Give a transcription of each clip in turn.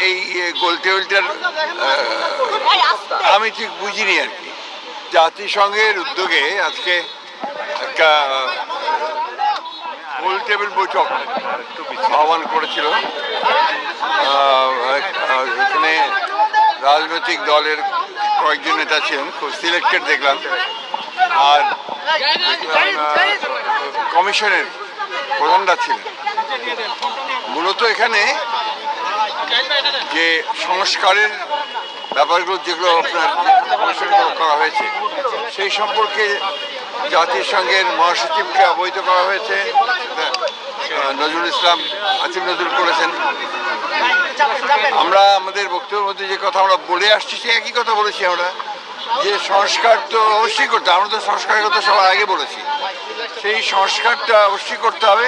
এই গোল টেবিলটার আমি ঠিক বুঝিনি আর কি। জাতিসংঘের উদ্যোগে আজকে একটা গোল টেবিল বৈঠক আহ্বান করেছিল। এখানে রাজনৈতিক দলের কয়েকজন নেতা ছিলেন, খুব সিলেক্টেড দেখলাম, আর কমিশনের প্রধানরা ছিলেন। মূলত এখানে যে সংস্কারের ব্যাপারগুলো যেগুলো আপনার করা হয়েছে সেই সম্পর্কে জাতিসংঘের মহাসচিবকে অবহিত করা হয়েছে। নজরুল ইসলাম আসিফ নজরুল করেছেন। আমরা আমাদের বক্তব্যের মধ্যে যে কথা আমরা বলে আসছি সে একই কথা বলেছি আমরা, যে সংস্কার তো অবশ্যই করতে হবে। আমরা তো সংস্কারের কথা সবার আগে বলেছি, সেই সংস্কারটা অবশ্যই করতে হবে,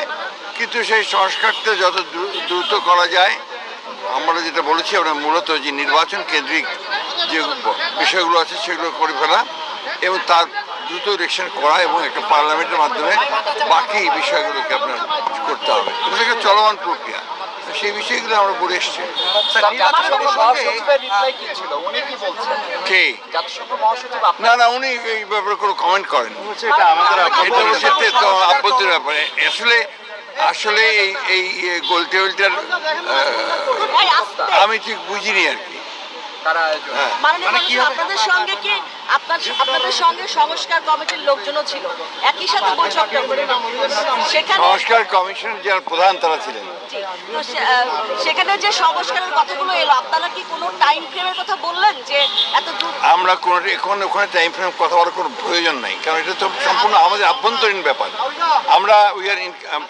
কিন্তু সেই সংস্কারটা যত দ্রুত করা যায়। আমরা যেটা বলেছি, আমরা মূলত যে নির্বাচন কেন্দ্রিক যে বিষয়গুলো আছে সেগুলো করে ফেলা এবং তার দ্রুত ইলেকশন করা এবং একটা পার্লামেন্টের মাধ্যমে বাকি বিষয়গুলোকে আপনার করতে হবে। এটা একটা চলমান প্রক্রিয়া, সেই বিষয়গুলো আমরা বলে এসছি। না না, উনি এই ব্যাপারে কোনো কমেন্ট করেন, এটা আভ্যন্তরীণ ব্যাপারে। আসলে এই গোল টেবিলটার আমি ঠিক বুঝিনি আর কি। আপনাদের সঙ্গে সংস্কার কমিটির লোকজনও ছিল, একই সাথে বৈঠকটা সংস্কার কমিশন যার প্রধান তারা ছিলেন। সেখানে যে সংস্কারের কথাগুলো এলো, আপনারা কি কোনো টাইম ফ্রেমের কথা বললেন যে এত দূর? আমরা এখন ওখানে টাইম ফ্রেম কথা বলার কোনো প্রয়োজন নাই, কারণ এটা তো সম্পূর্ণ আমাদের আভ্যন্তরীণ ব্যাপার।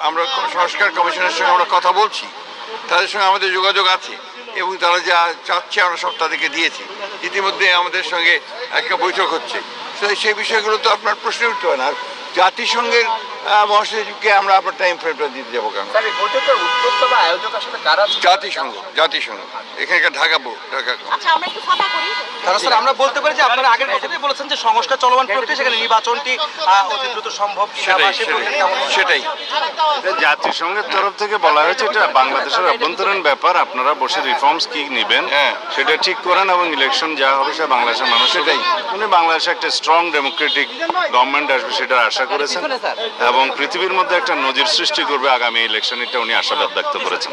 আমরা সংস্কার কমিশনের সঙ্গে আমরা কথা বলছি, তাদের সঙ্গে আমাদের যোগাযোগ আছে এবং তারা যা চাচ্ছে আমরা সব তাদেরকে দিয়েছি। ইতিমধ্যে আমাদের সঙ্গে একটা বৈঠক হচ্ছে, সেই বিষয়গুলো তো আপনার প্রশ্ন উঠতে হয় না। জাতিসংঘের মহাসচিবকে আমরা আপনার টাইম ফ্রেমটা দিতে যাবো কেন? জাতিসংঘ এখানকার ঢাকা। স্যার, আমরা বলতে পারি যে আপনারা আগের কথাতেই বলেছেন যে সংস্কার চলমান প্রক্রিয়া, সেখানে নির্বাচনটি অতি দ্রুত সম্ভব। সেটাই জাতিসংঘের তরফ থেকে বলা হয়েছে এটা বাংলাদেশের অভ্যন্তরীণ ব্যাপার, আপনারা বসে রিফর্মস কি নেবেন সেটা ঠিক করেন এবং ইলেকশন যা হবে সেটা বাংলাদেশের মানুষ। সেটাই উনি বাংলাদেশে একটা স্ট্রং ডেমোক্রেটিক গভর্নমেন্ট আসবে সেটা আশা করেছেন এবং পৃথিবীর মধ্যে একটা নজির সৃষ্টি করবে আগামী ইলেকশন, এটা উনি আশাবাদ ব্যক্ত করেছেন।